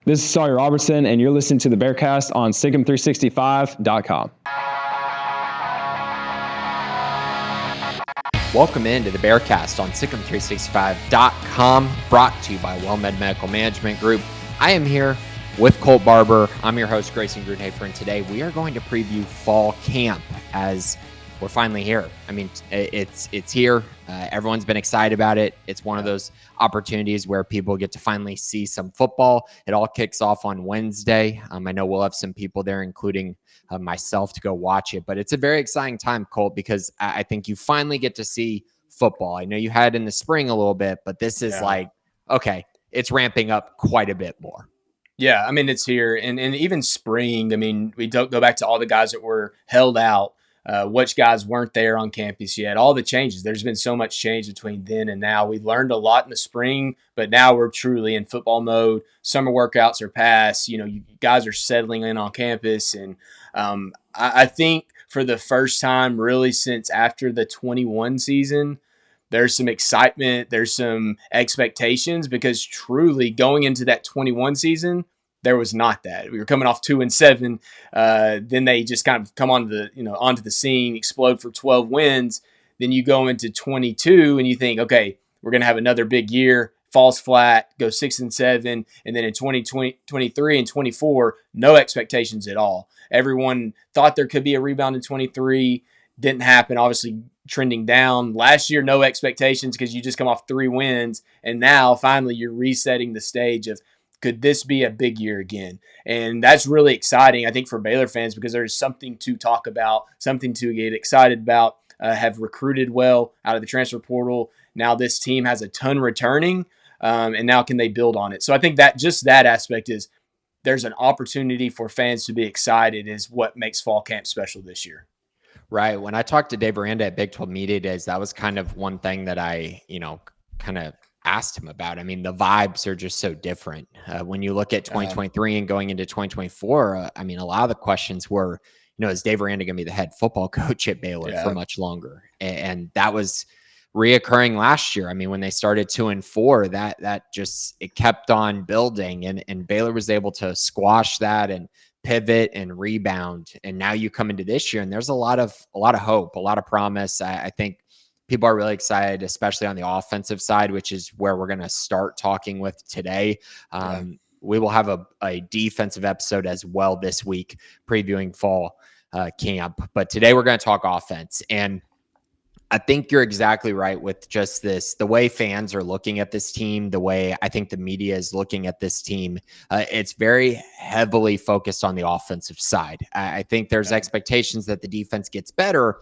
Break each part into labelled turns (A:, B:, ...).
A: This is Sawyer Robertson, and you're listening to the Bearcast on SicEm365.com.
B: Welcome into the Bearcast on SicEm365.com, brought to you by WellMed Medical Management Group. I am here with Colt Barber. I'm your host, Grayson Grundhoefer, and today we are going to preview fall camp as we're finally here. I mean, it's here. Everyone's been excited about it. It's one of those opportunities where people get to finally see some football. It all kicks off on Wednesday. I know we'll have some people there, including myself, to go watch it. But it's a very exciting time, Colt, because I think you finally get to see football. I know you had in the spring a little bit, but this is okay, it's ramping up quite a bit more.
C: Yeah, I mean, it's here. And even spring, I mean, we don't go back to all the guys that were held out. Which guys weren't there on campus yet, all the changes. There's been so much change between then and now. We learned a lot in the spring, but now we're truly in football mode. Summer workouts are past. You guys are settling in on campus. And I think for the first time really since after the 21 season, there's some excitement. There's some expectations because truly going into that 21 season, there was not that. We were coming off 2-7. Then they just kind of come onto the scene, explode for 12 wins. Then you go into 22 and you think, okay, we're going to have another big year, falls flat, go 6-7. And then in 2023 and 24, no expectations at all. Everyone thought there could be a rebound in 23. Didn't happen. Obviously trending down. Last year, no expectations because you just come off 3 wins. And now finally you're resetting the stage of, could this be a big year again? And that's really exciting, I think, for Baylor fans because there's something to talk about, something to get excited about, have recruited well out of the transfer portal. Now this team has a ton returning, and now can they build on it? So I think that just that aspect is there's an opportunity for fans to be excited is what makes fall camp special this year.
B: Right. When I talked to Dave Aranda at Big 12 Media Days, that was kind of one thing that I, kind of asked him about. I mean, the vibes are just so different. When you look at 2023 and going into 2024, I mean, a lot of the questions were, is Dave Aranda going to be the head football coach at Baylor for much longer? And that was reoccurring last year. I mean, when they started 2-4, that just, it kept on building and Baylor was able to squash that and pivot and rebound. And now you come into this year and there's a lot of hope, a lot of promise. I think people are really excited, especially on the offensive side, which is where we're going to start talking with today. We will have a defensive episode as well this week, previewing fall camp. But today we're going to talk offense. And I think you're exactly right with just this, the way fans are looking at this team, the way I think the media is looking at this team. It's very heavily focused on the offensive side. I think there's expectations that the defense gets better.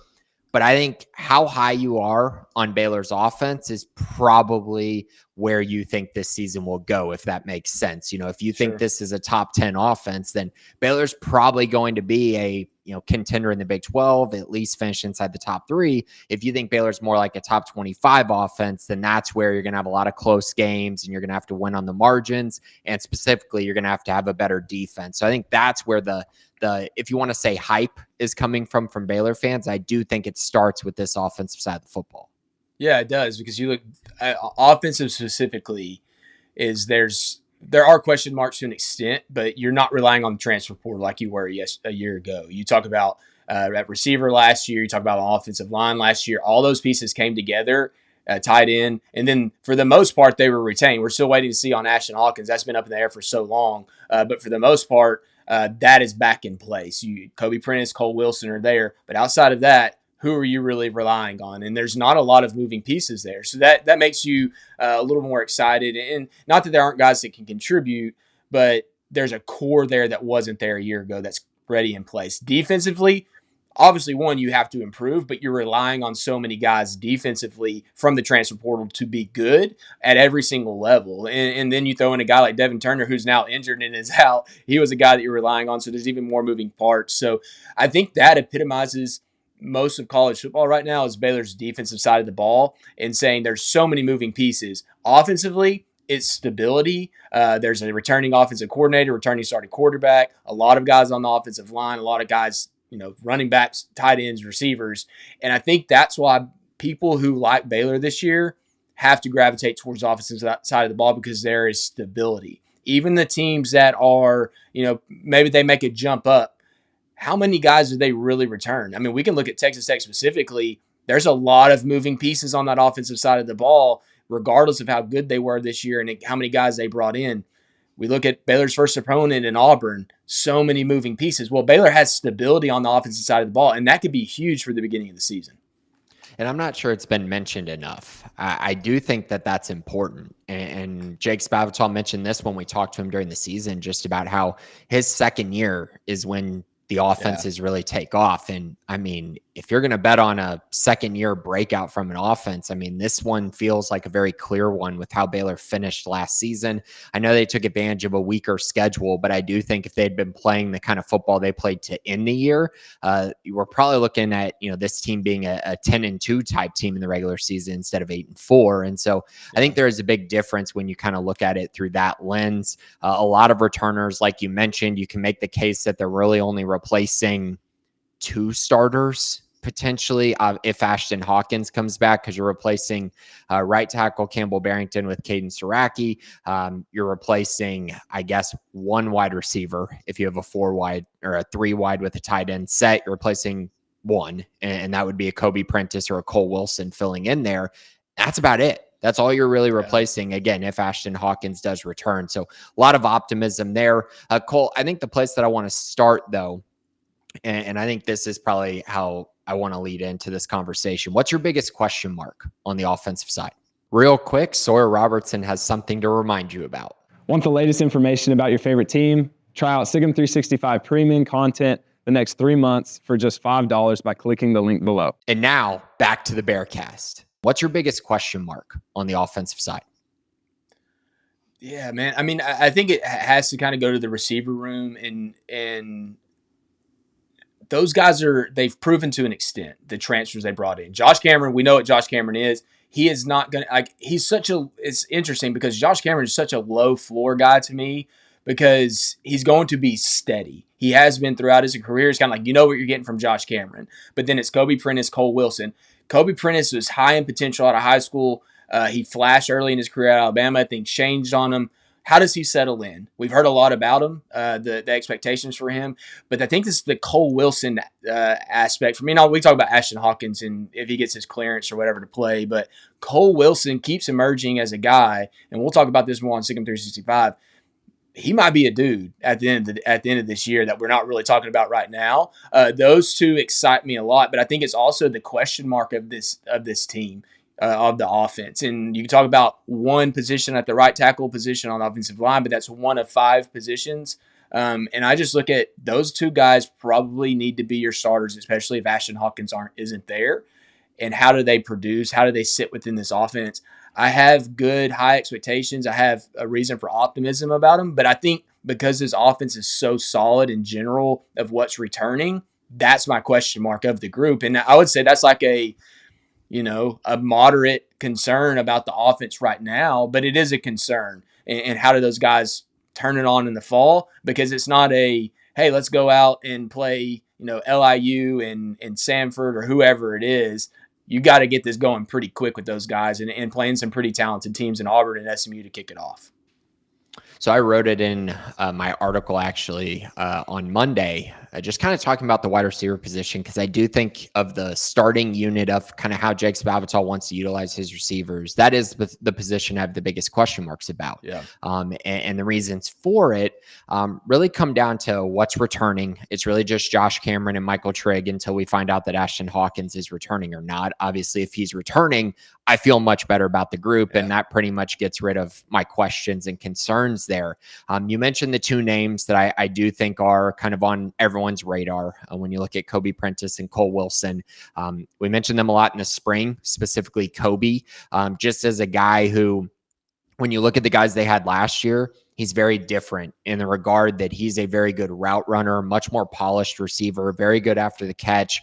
B: But I think how high you are on Baylor's offense is probably where you think this season will go, if that makes sense. If you think this is a top 10 offense, then Baylor's probably going to be a contender in the Big 12, at least finish inside the top 3. If you think Baylor's more like a top 25 offense, then that's where you're going to have a lot of close games and you're going to have to win on the margins. And specifically, you're going to have a better defense. So I think that's where the if you want to say hype is coming from Baylor fans. I do think it starts with this offensive side of the football.
C: Yeah, it does, because you look offensive specifically there are question marks to an extent, but you're not relying on the transfer portal like you were a year ago. You talk about at receiver last year, you talk about an offensive line last year. All those pieces came together, tied in, and then for the most part they were retained. We're still waiting to see on Ashton Hawkins. That's been up in the air for so long, but for the most part, that is back in place. Kobe Prentice, Cole Wilson are there, but outside of that, who are you really relying on? And there's not a lot of moving pieces there. So that makes you a little more excited. And not that there aren't guys that can contribute, but there's a core there that wasn't there a year ago that's ready in place. Defensively, obviously, one, you have to improve, but you're relying on so many guys defensively from the transfer portal to be good at every single level. And then you throw in a guy like Devin Turner, who's now injured and is out. He was a guy that you're relying on, so there's even more moving parts. So I think that epitomizes most of college football right now is Baylor's defensive side of the ball and saying there's so many moving pieces. Offensively, it's stability. There's a returning offensive coordinator, returning starting quarterback, a lot of guys on the offensive line, a lot of guys, running backs, tight ends, receivers. And I think that's why people who like Baylor this year have to gravitate towards the offensive side of the ball, because there is stability. even the teams that are, maybe they make a jump up, how many guys do they really return? I mean, we can look at Texas Tech specifically. There's a lot of moving pieces on that offensive side of the ball, regardless of how good they were this year and how many guys they brought in. We look at Baylor's first opponent in Auburn, so many moving pieces. Well, Baylor has stability on the offensive side of the ball, and that could be huge for the beginning of the season.
B: And I'm not sure it's been mentioned enough. I do think that that's important. And Jake Spavital mentioned this when we talked to him during the season, just about how his second year is when the offenses really take off. And I mean, if you're going to bet on a second year breakout from an offense, I mean, this one feels like a very clear one with how Baylor finished last season. I know they took advantage of a weaker schedule, but I do think if they'd been playing the kind of football they played to end the year, we're probably looking at, this team being a 10-2 type team in the regular season instead of 8-4. And so I think there is a big difference when you kind of look at it through that lens. A lot of returners, like you mentioned, you can make the case that they're really only replacing 2 starters potentially if Ashton Hawkins comes back, because you're replacing right tackle Campbell Barrington with Caden Siraki. You're replacing, I guess, 1 wide receiver. If you have a 4 wide or a 3 wide with a tight end set, you're replacing 1, and that would be a Kobe Prentice or a Cole Wilson filling in there. That's about it. That's all you're really replacing, again, if Ashton Hawkins does return. So a lot of optimism there. Cole, I think the place that I want to start, though, and I think this is probably how I want to lead into this conversation. What's your biggest question mark on the offensive side? Real quick, Sawyer Robertson has something to remind you about.
A: Want the latest information about your favorite team? Try out SIGM 365 premium content the next 3 months for just $5 by clicking the link below.
B: And now back to the Bearcast. What's your biggest question mark on the offensive side?
C: Yeah, man. I mean, I think it has to kind of go to the receiver room, and those guys they've proven to an extent, the transfers they brought in. Josh Cameron, we know what Josh Cameron is. He is not going to, it's interesting because Josh Cameron is such a low floor guy to me because he's going to be steady. He has been throughout his career. It's kind of like, what you're getting from Josh Cameron. But then it's Kobe Prentice, Cole Wilson. Kobe Prentice was high in potential out of high school. He flashed early in his career at Alabama. Things changed on him. How does he settle in? We've heard a lot about him, the expectations for him. But I think this is the Cole Wilson aspect. For me, we talk about Ashton Hawkins and if he gets his clearance or whatever to play. But Cole Wilson keeps emerging as a guy, and we'll talk about this more on SIGM 365. He might be a dude at the end of this year that we're not really talking about right now. Those two excite me a lot, but I think it's also the question mark of this team. Of the offense. And you can talk about one position at the right tackle position on the offensive line, but that's one of 5 positions. And I just look at those 2 guys probably need to be your starters, especially if Ashton Hawkins isn't there. And how do they produce? How do they sit within this offense? I have good, high expectations. I have a reason for optimism about them, but I think because this offense is so solid in general of what's returning, that's my question mark of the group. And I would say that's like a moderate concern about the offense right now, but it is a concern. And how do those guys turn it on in the fall? Because it's not hey, let's go out and play, LIU and Samford or whoever it is. You got to get this going pretty quick with those guys and playing some pretty talented teams in Auburn and SMU to kick it off.
B: So I wrote it in my article actually on Monday, just kind of talking about the wide receiver position, because I do think of the starting unit of kind of how Jake Spavital wants to utilize his receivers. That is the position I have the biggest question marks about.
C: Yeah.
B: And the reasons for it really come down to what's returning. It's really just Josh Cameron and Michael Trigg until we find out that Ashton Hawkins is returning or not. Obviously, if he's returning, I feel much better about the group, and that pretty much gets rid of my questions and concerns there. You mentioned the 2 names that I do think are kind of on everyone's radar when you look at Kobe Prentice and Cole Wilson. We mentioned them a lot in the spring, specifically Kobe, just as a guy who, when you look at the guys they had last year, he's very different in the regard that he's a very good route runner, much more polished receiver, very good after the catch,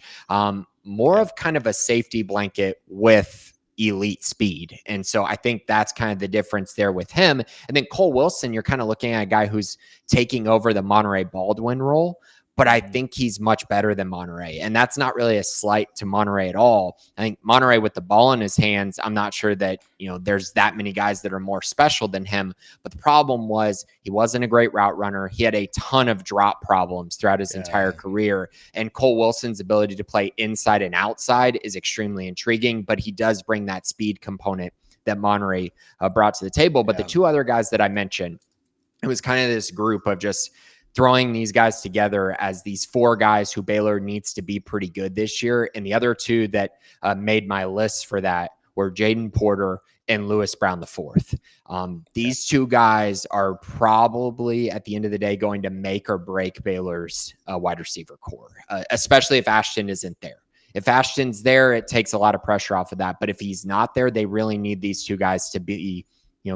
B: more of kind of a safety blanket with elite speed. And so I think that's kind of the difference there with him. And then Cole Wilson, you're kind of looking at a guy who's taking over the Monterey Baldwin role, but I think he's much better than Monterey. And that's not really a slight to Monterey at all. I think Monterey with the ball in his hands, I'm not sure that, there's that many guys that are more special than him. But the problem was he wasn't a great route runner. He had a ton of drop problems throughout his entire career. And Cole Wilson's ability to play inside and outside is extremely intriguing, but he does bring that speed component that Monterey brought to the table. But the two other guys that I mentioned, it was kind of this group of just throwing these guys together as these four guys who Baylor needs to be pretty good this year. And the other two that made my list for that were Jaden Porter and Lewis Brown IV. These two guys are probably at the end of the day going to make or break Baylor's wide receiver core, especially if Ashton isn't there. If Ashton's there, it takes a lot of pressure off of that. But if he's not there, they really need these two guys to be,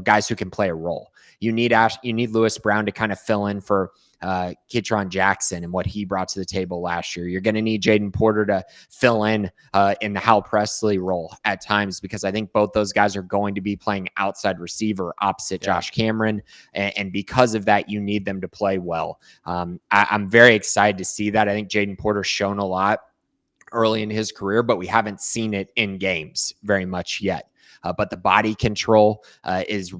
B: guys who can play a role. You need Lewis Brown to kind of fill in for Kitron Jackson and what he brought to the table last year. You're going to need Jaden Porter to fill in the Hal Presley role at times, because I think both those guys are going to be playing outside receiver opposite Josh Cameron. And because of that, you need them to play well. I'm very excited to see that. I think Jaden Porter's shown a lot early in his career, but we haven't seen it in games very much yet. But the body control is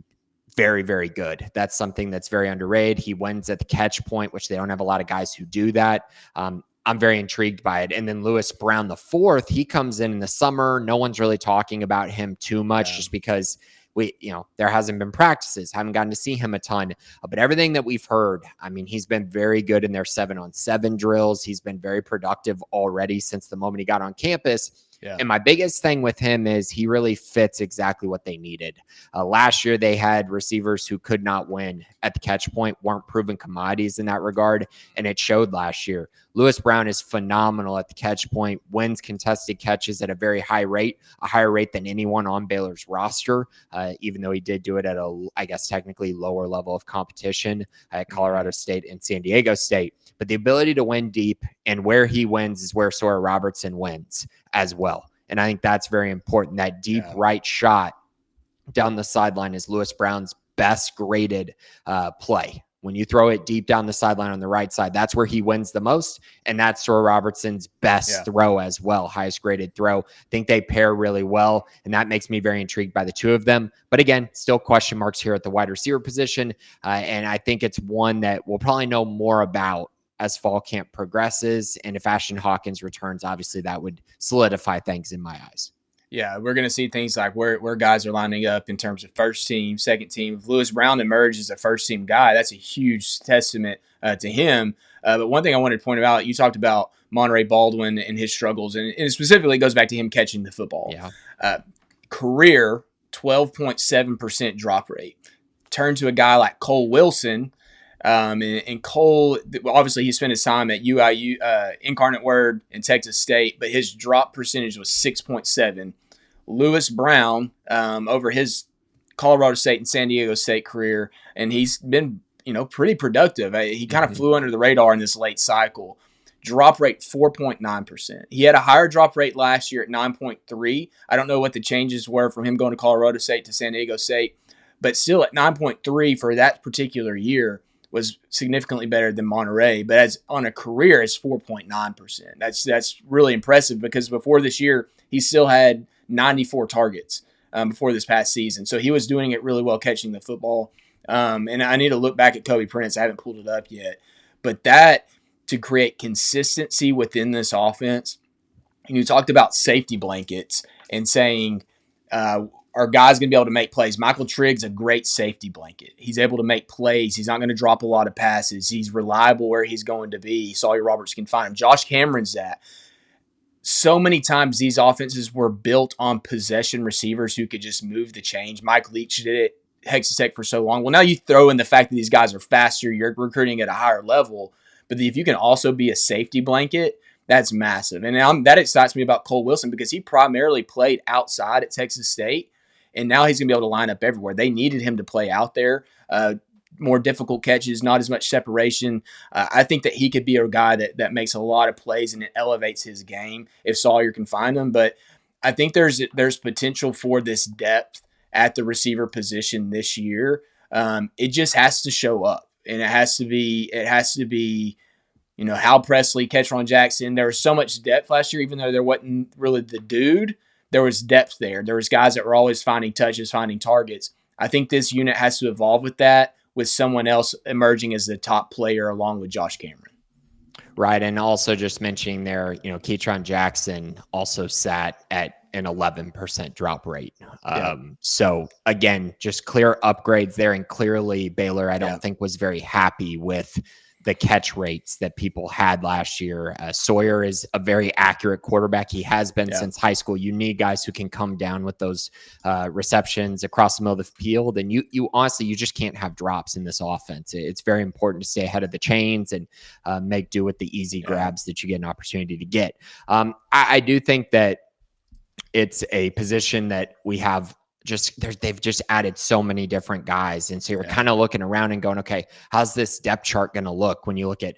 B: very, very good. That's something that's very underrated. He wins at the catch point, which they don't have a lot of guys who do that. I'm very intrigued by it. And then Lewis Brown IV, he comes in the summer. No one's really talking about him too much just because there hasn't been practices, haven't gotten to see him a ton. But everything that we've heard, I mean, he's been very good in their 7-on-7 drills. He's been very productive already since the moment he got on campus. Yeah. And my biggest thing with him is he really fits exactly what they needed. Last year, they had receivers who could not win at the catch point, weren't proven commodities in that regard, and it showed last year. Lewis Brown is phenomenal at the catch point, wins contested catches at a very high rate, a higher rate than anyone on Baylor's roster, even though he did do it at I guess, technically lower level of competition at Colorado State and San Diego State. But the ability to win deep, and where he wins is where Sawyer Robertson wins as well. And I think that's very important. That deep right shot down the sideline is Lewis Brown's best graded play. When you throw it deep down the sideline on the right side, that's where he wins the most. And that's Sawyer Robertson's best throw as well, highest graded throw. I think they pair really well, and that makes me very intrigued by the two of them. But again, still question marks here at the wide receiver position. And I think it's one that we'll probably know more about as fall camp progresses. And if Ashton Hawkins returns, obviously that would solidify things in my eyes.
C: Yeah, we're going to see things like where guys are lining up in terms of first team, second team. If Lewis Brown emerges as a first team guy, that's a huge testament to him. But one thing I wanted to point out, you talked about Monterey Baldwin and his struggles, and it specifically goes back to him catching the football. Career 12.7% drop rate. Turn to a guy like Cole Wilson. And Cole, obviously he spent his time at UIU, Incarnate Word, and Texas State, but his drop percentage was 6.7. Lewis Brown, over his Colorado State and San Diego State career, and he's been, pretty productive. He kind of flew under the radar in this late cycle. Drop rate 4.9%. He had a higher drop rate last year at 9.3. I don't know what the changes were from him going to Colorado State to San Diego State, but still at 9.3 for that particular year was significantly better than Monterey, but as on a career, it's 4.9%. That's really impressive, because before this year, he still had 94 targets before this past season. So he was doing it really well catching the football. And I need to look back at Kobe Prince. I haven't pulled it up yet. But that, to create consistency within this offense, and you talked about safety blankets and saying, are guys going to be able to make plays? Michael Trigg's a great safety blanket. He's able to make plays. He's not going to drop a lot of passes. He's reliable where he's going to be. Sawyer Roberts can find him. Josh Cameron's that. So many times these offenses were built on possession receivers who could just move the change. Mike Leach did it at Texas Tech for so long. Well, now you throw in the fact that these guys are faster. You're recruiting at a higher level. But if you can also be a safety blanket, that's massive. And that excites me about Cole Wilson, because he primarily played outside at Texas State. And now he's going to be able to line up everywhere. They needed him to play out there. More difficult catches, not as much separation. I think that he could be a guy that makes a lot of plays and it elevates his game if Sawyer can find him. But I think there's potential for this depth at the receiver position this year. It just has to show up, and it has to be Hal Presley, Ketron Jackson. There was so much depth last year, even though there wasn't really the dude. There was depth there. There was guys that were always finding touches, finding targets. I think this unit has to evolve with that, with someone else emerging as the top player along with Josh Cameron.
B: Right. And also just mentioning there, Ketron Jackson also sat at an 11% drop rate. So again, just clear upgrades there. And clearly Baylor, I don't think was very happy with the catch rates that people had last year. Sawyer is a very accurate quarterback. He has been since high school. You need guys who can come down with those receptions across the middle of the field. And you honestly, you just can't have drops in this offense. It's very important to stay ahead of the chains and make do with the easy grabs that you get an opportunity to get. I do think that it's a position that we have they've just added so many different guys. And so you're kind of looking around and going, okay, how's this depth chart going to look when you look at,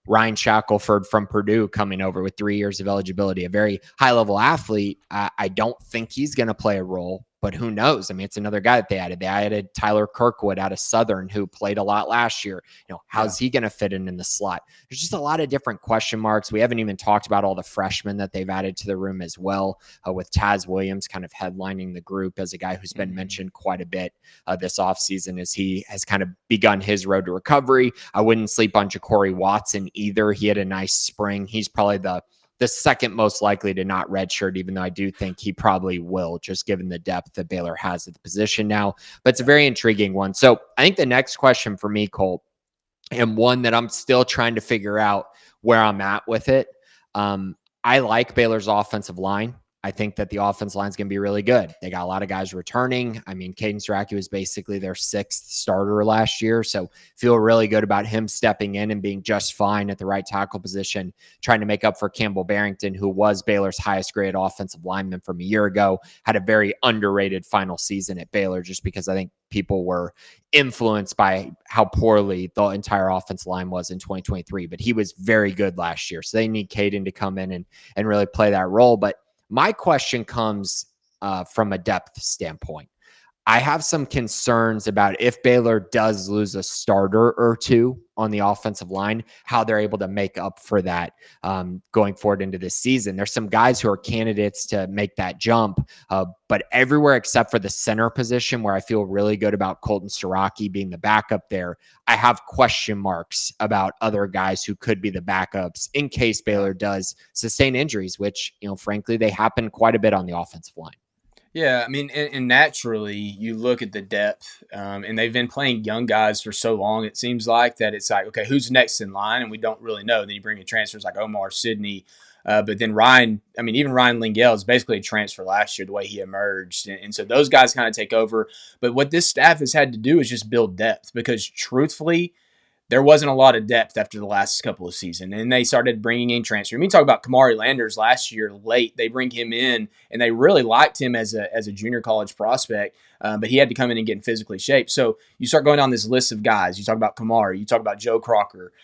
B: Ryan Shackelford from Purdue coming over with 3 years of eligibility, a very high level athlete. I don't think he's going to play a role, but who knows? I mean, it's another guy that they added. They added Tyler Kirkwood out of Southern, who played a lot last year. How's he going to fit in the slot? There's just a lot of different question marks. We haven't even talked about all the freshmen that they've added to the room as well, with Taz Williams kind of headlining the group as a guy who's been mentioned quite a bit this offseason as he has kind of begun his road to recovery. I wouldn't sleep on Ja'Cory Watson either. He had a nice spring. He's probably the second most likely to not redshirt, even though I do think he probably will, just given the depth that Baylor has at the position now. But it's a very intriguing one. So I think the next question for me, Colt, and one that I'm still trying to figure out where I'm at with it. I like Baylor's offensive line. I think that the offense line is going to be really good. They got a lot of guys returning. I mean, Caden Strachey was basically their 6th starter last year. So feel really good about him stepping in and being just fine at the right tackle position, trying to make up for Campbell Barrington, who was Baylor's highest grade offensive lineman from a year ago, had a very underrated final season at Baylor, just because I think people were influenced by how poorly the entire offensive line was in 2023, but he was very good last year. So they need Caden to come in and really play that role. But my question comes from a depth standpoint. I have some concerns about if Baylor does lose a starter or two on the offensive line, how they're able to make up for that going forward into this season. There's some guys who are candidates to make that jump, but everywhere except for the center position, where I feel really good about Colt and Siraki being the backup there, I have question marks about other guys who could be the backups in case Baylor does sustain injuries, which, frankly, they happen quite a bit on the offensive line.
C: Yeah, I mean, and naturally, you look at the depth, and they've been playing young guys for so long, it seems like, that it's like, okay, who's next in line? And we don't really know. Then you bring in transfers like Omar Sidney, but then even Ryan Lingell is basically a transfer last year, the way he emerged. And so those guys kind of take over. But what this staff has had to do is just build depth, because truthfully, there wasn't a lot of depth after the last couple of seasons, and they started bringing in transfer. I mean, talk about Kamari Landers last year late. They bring him in, and they really liked him as a junior college prospect, but he had to come in and get in physically shape. So you start going down this list of guys. You talk about Kamari. You talk about Joe Crocker,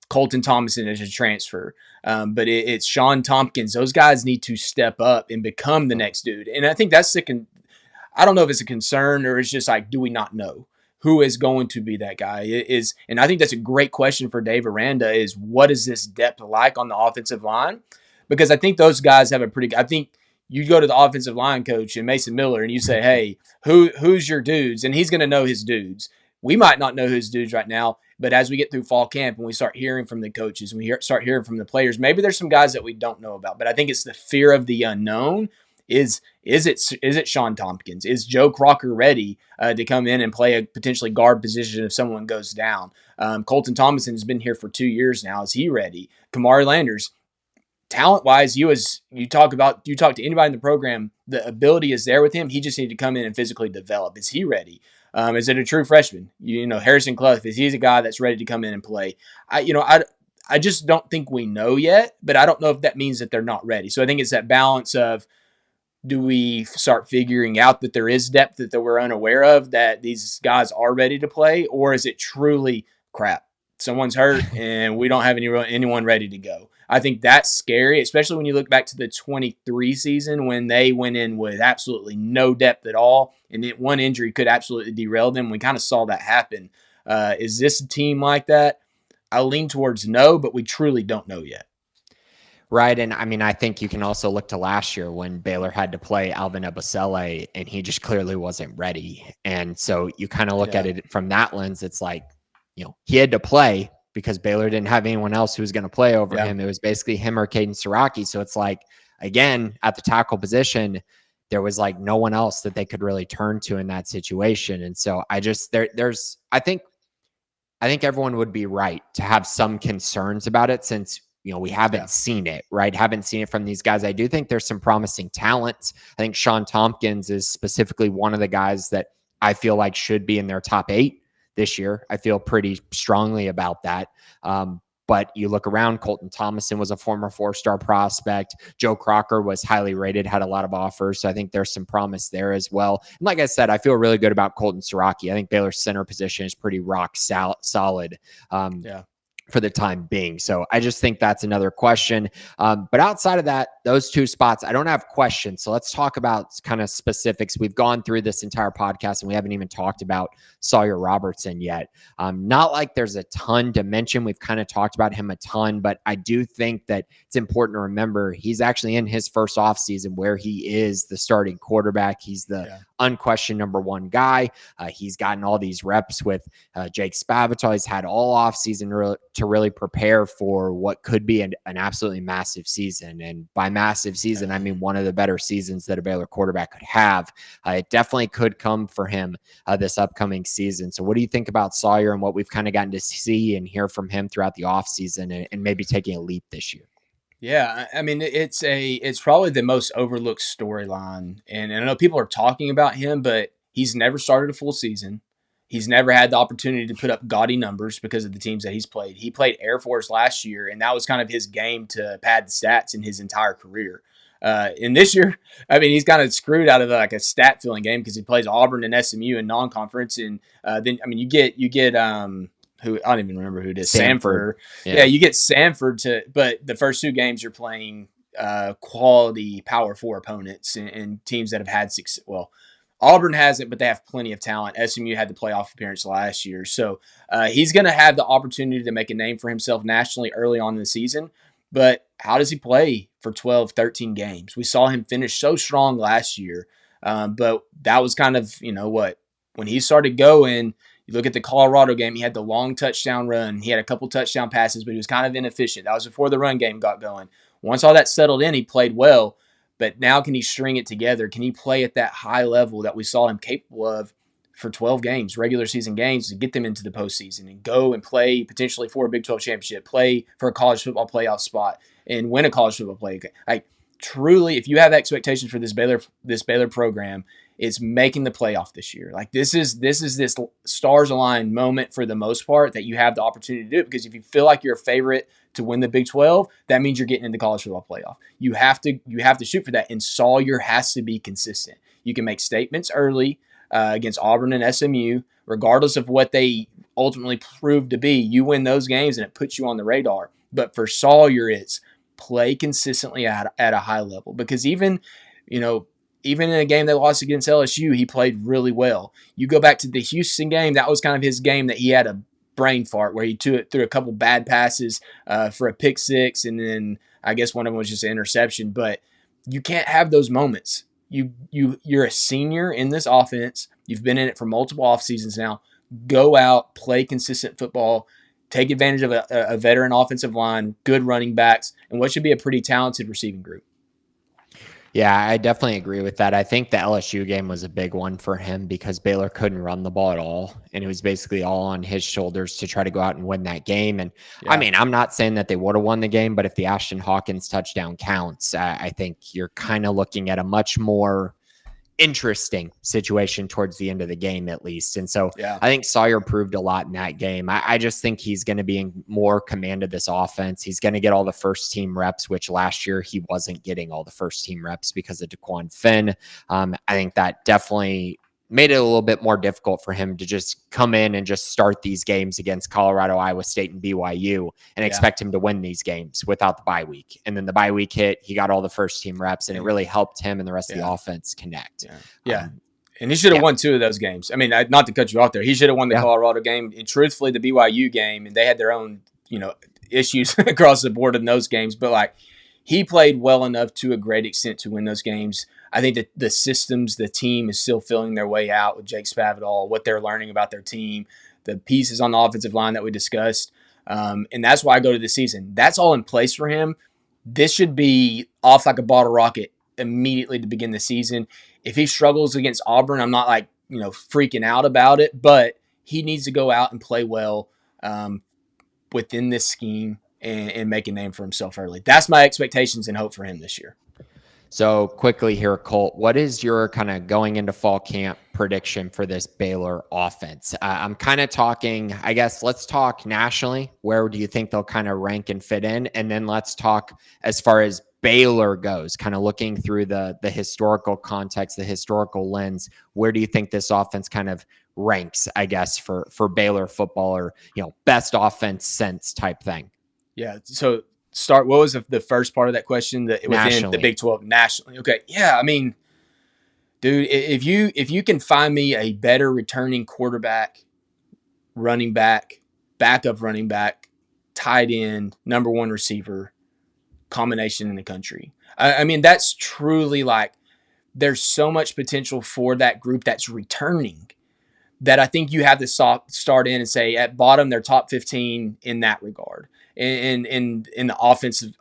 C: Colton Thomason as a transfer. But it's Sean Tompkins. Those guys need to step up and become the next dude. And I think that's I don't know if it's a concern or it's just like, do we not know who is going to be that guy? And I think that's a great question for Dave Aranda, is what is this depth like on the offensive line? Because I think those guys have I think you go to the offensive line coach and Mason Miller and you say, hey, who's your dudes? And he's going to know his dudes. We might not know his dudes right now, but as we get through fall camp and we start hearing from the coaches and start hearing from the players, maybe there's some guys that we don't know about. But I think it's the fear of the unknown. Is it Sean Tompkins? Is Joe Crocker ready to come in and play a potentially guard position if someone goes down? Colton Thomason has been here for 2 years now. Is he ready? Kamari Landers, talent-wise, you talk to anybody in the program, the ability is there with him. He just needs to come in and physically develop. Is he ready? Is it a true freshman? Harrison Clough, is he a guy that's ready to come in and play? I just don't think we know yet, but I don't know if that means that they're not ready. So I think it's that balance of, do we start figuring out that there is depth that we're unaware of, that these guys are ready to play? Or is it truly crap? Someone's hurt and we don't have anyone ready to go. I think that's scary, especially when you look back to the 23 season when they went in with absolutely no depth at all. And one injury could absolutely derail them. We kind of saw that happen. Is this a team like that? I lean towards no, but we truly don't know yet.
B: Right. And I mean, I think you can also look to last year when Baylor had to play Alvin Ebasele and he just clearly wasn't ready. And so you kind of look at it from that lens. It's like, he had to play because Baylor didn't have anyone else who was going to play over him. It was basically him or Caden Siraki. So it's like, again, at the tackle position, there was like no one else that they could really turn to in that situation. And so I think everyone would be right to have some concerns about it since we haven't seen it, right? Haven't seen it from these guys. I do think there's some promising talent. I think Sean Tompkins is specifically one of the guys that I feel like should be in their top 8 this year. I feel pretty strongly about that. But you look around, Colton Thomason was a former 4-star prospect. Joe Crocker was highly rated, had a lot of offers. So I think there's some promise there as well. And like I said, I feel really good about Colton Siraki. I think Baylor's center position is pretty rock solid. For the time being. So I just think that's another question. But outside of that, those 2 spots, I don't have questions. So let's talk about kind of specifics. We've gone through this entire podcast and we haven't even talked about Sawyer Robertson yet. Not like there's a ton to mention. We've kind of talked about him a ton, but I do think that it's important to remember he's actually in his first offseason where he is the starting quarterback. He's the unquestioned number 1 guy. He's gotten all these reps with Jake Spavital. He's had all offseason to really prepare for what could be an absolutely massive season. And by massive season, I mean one of the better seasons that a Baylor quarterback could have. It definitely could come for him this upcoming season. So what do you think about Sawyer and what we've kind of gotten to see and hear from him throughout the offseason and maybe taking a leap this year?
C: Yeah, I mean, it's probably the most overlooked storyline. And I know people are talking about him, but he's never started a full season. He's never had the opportunity to put up gaudy numbers because of the teams that he's played. He played Air Force last year, and that was kind of his game to pad the stats in his entire career. And this year, I mean, he's kind of screwed out of like a stat filling game because he plays Auburn and SMU in non-conference, and then I mean, you get who I don't even remember who it is, Samford. Yeah, you get Samford but the first 2 games you're playing quality Power 4 opponents and teams that have had success. Well, Auburn hasn't, but they have plenty of talent. SMU had the playoff appearance last year. So he's going to have the opportunity to make a name for himself nationally early on in the season. But how does he play for 12, 13 games? We saw him finish so strong last year. But that was kind of, when he started going, you look at the Colorado game, he had the long touchdown run. He had a couple touchdown passes, but he was kind of inefficient. That was before the run game got going. Once all that settled in, he played well. But now can he string it together? Can he play at that high level that we saw him capable of for 12 games, regular season games, to get them into the postseason and go and play potentially for a Big 12 championship, play for a college football playoff spot, and win a college football play? Like, truly, if you have expectations for this Baylor program, it's making the playoff this year. Like, this is this stars aligned moment for the most part that you have the opportunity to do it, because if you feel like you're a favorite to win the Big 12, that means you're getting into college football playoff. You have to shoot for that, and Sawyer has to be consistent. You can make statements early against Auburn and SMU, regardless of what they ultimately prove to be. You win those games, and it puts you on the radar. But for Sawyer, it's play consistently at a high level, because even in a game they lost against LSU, he played really well. You go back to the Houston game, that was kind of his game that he had a brain fart where he threw a couple bad passes for a pick 6, and then I guess one of them was just an interception. But you can't have those moments. You're a senior in this offense. You've been in it for multiple off seasons now. Go out, play consistent football, take advantage of a veteran offensive line, good running backs, and what should be a pretty talented receiving group.
B: Yeah, I definitely agree with that. I think the LSU game was a big one for him because Baylor couldn't run the ball at all. And it was basically all on his shoulders to try to go out and win that game. And I mean, I'm not saying that they would have won the game, but if the Ashton Hawkins touchdown counts, I think you're kind of looking at a much more interesting situation towards the end of the game, at least. And so I think Sawyer proved a lot in that game. I just think he's going to be in more command of this offense. He's going to get all the first team reps, which last year he wasn't getting all the first team reps because of DeQuan Finn. I think that definitely made it a little bit more difficult for him to just come in and just start these games against Colorado, Iowa State, and BYU and expect him to win these games without the bye week. And then the bye week hit, he got all the first team reps, and it really helped him and the rest of the offense connect.
C: And he should have won 2 of those games. I mean, not to cut you off there. He should have won the Colorado game. And truthfully, the BYU game, and they had their own issues across the board in those games, but like he played well enough to a great extent to win those games. I think that the systems, the team is still filling their way out with Jake Spavital, what they're learning about their team, the pieces on the offensive line that we discussed. And that's why I go to the season. That's all in place for him. This should be off like a bottle rocket immediately to begin the season. If he struggles against Auburn, I'm not like, freaking out about it, but he needs to go out and play well within this scheme and make a name for himself early. That's my expectations and hope for him this year.
B: So quickly here, Colt, what is your kind of going into fall camp prediction for this Baylor offense? I'm kind of talking, I guess, let's talk nationally. Where do you think they'll kind of rank and fit in? And then let's talk as far as Baylor goes, kind of looking through the historical context, the historical lens. Where do you think this offense kind of ranks, I guess, for Baylor football, or, best offense sense type thing?
C: Yeah. So what was the first part of that question? That within the Big 12 nationally. Okay. Yeah. I mean, dude, if you can find me a better returning quarterback, running back, backup running back, tight end, number one receiver combination in the country. I mean, that's truly like, there's so much potential for that group that's returning that I think you have to start in and say at bottom, they're top 15 in that regard. In the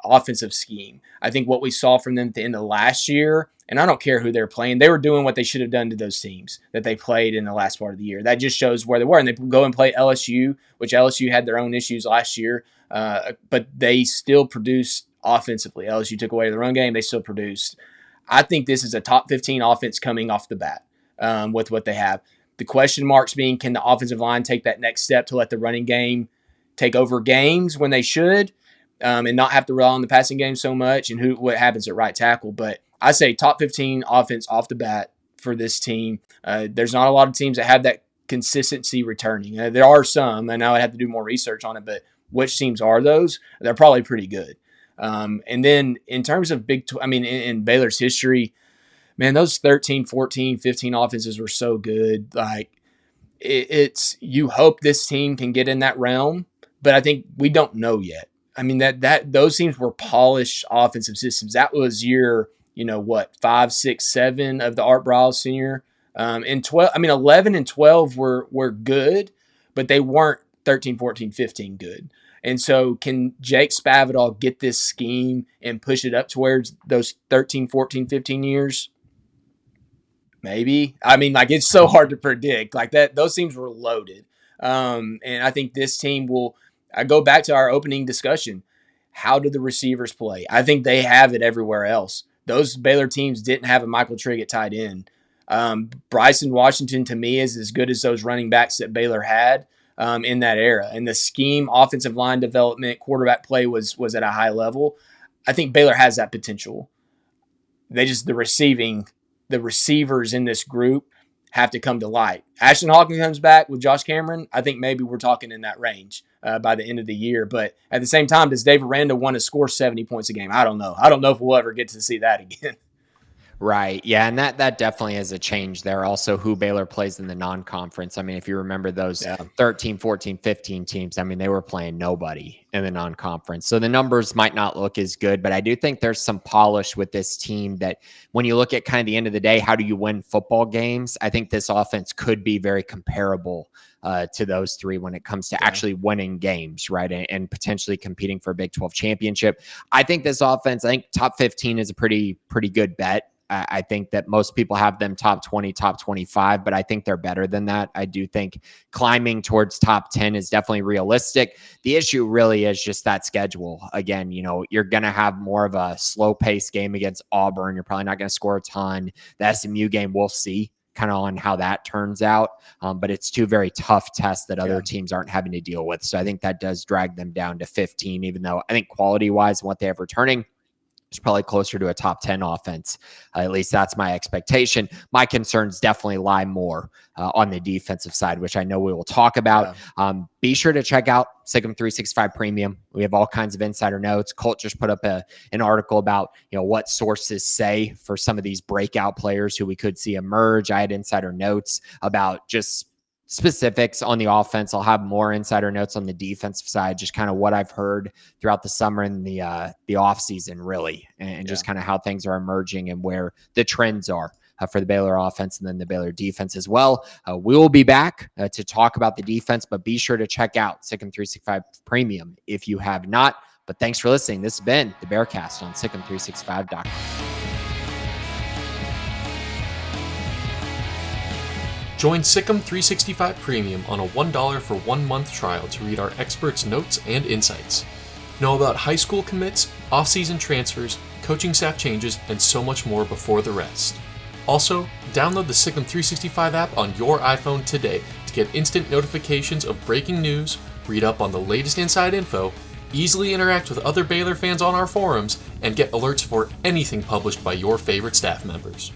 C: offensive scheme. I think what we saw from them at the end of last year, and I don't care who they're playing, they were doing what they should have done to those teams that they played in the last part of the year. That just shows where they were. And they go and play LSU, which LSU had their own issues last year, but they still produced offensively. LSU took away the run game. They still produced. I think this is a top 15 offense coming off the bat with what they have. The question marks being, can the offensive line take that next step to let the running game take over games when they should, and not have to rely on the passing game so much, and what happens at right tackle. But I say top 15 offense off the bat for this team. There's not a lot of teams that have that consistency returning. There are some, and I would have to do more research on it, but which teams are those? They're probably pretty good. And then in terms of in Baylor's history, man, those 13, 14, 15 offenses were so good. Like it's you hope this team can get in that realm. But I think we don't know yet. I mean, that those teams were polished offensive systems. That was year, 5, 6, 7 of the Art Briles senior. And 11 and 12 were good, but they weren't 13, 14, 15 good. And so can Jake Spavital get this scheme and push it up towards those 13, 14, 15 years? Maybe. I mean, like, it's so hard to predict. Like that, those teams were loaded. And I think this team will. I go back to our opening discussion. How do the receivers play? I think they have it everywhere else. Those Baylor teams didn't have a Michael Trigg at tight end. Bryson Washington, to me, is as good as those running backs that Baylor had in that era. And the scheme, offensive line development, quarterback play was at a high level. I think Baylor has that potential. The receivers in this group have to come to light. Ashton Hawkins comes back with Josh Cameron. I think maybe we're talking in that range by the end of the year. But at the same time, does Dave Aranda want to score 70 points a game? I don't know. I don't know if we'll ever get to see that again.
B: Right. Yeah. And that definitely is a change there. Also, who Baylor plays in the non-conference. I mean, if you remember those 13, 14, 15 teams, I mean, they were playing nobody in the non-conference. So the numbers might not look as good, but I do think there's some polish with this team that when you look at kind of the end of the day, how do you win football games? I think this offense could be very comparable to those three when it comes to actually winning games, right? And potentially competing for a Big 12 championship. I think this offense, I think top 15 is a pretty good bet. I think that most people have them top 20, top 25, but I think they're better than that. I do think climbing towards top 10 is definitely realistic. The issue really is just that schedule. Again, you're going to have more of a slow pace game against Auburn. You're probably not going to score a ton. The SMU game, we'll see kind of on how that turns out. But it's two very tough tests that other teams aren't having to deal with. So I think that does drag them down to 15, even though I think quality wise and what they have returning, it's probably closer to a top 10 offense. At least that's my expectation. My concerns definitely lie more on the defensive side, which I know we will talk about. Be sure to check out Sigum 365 Premium. We have all kinds of insider notes. Colt just put up an article about what sources say for some of these breakout players who we could see emerge. I had insider notes about just specifics on the offense. I'll have more insider notes on the defensive side, just kind of what I've heard throughout the summer and the off season, really, and just kind of how things are emerging and where the trends are for the Baylor offense and then the Baylor defense as well. We will be back to talk about the defense, but be sure to check out Sikkim365 Premium if you have not. But thanks for listening. This has been the Bearcast on Sikkim365.com.
D: Join Sikkim 365 Premium on a $1 for 1 month trial to read our experts' notes and insights. Know about high school commits, off-season transfers, coaching staff changes, and so much more before the rest. Also, download the Sikkim 365 app on your iPhone today to get instant notifications of breaking news, read up on the latest inside info, easily interact with other Baylor fans on our forums, and get alerts for anything published by your favorite staff members.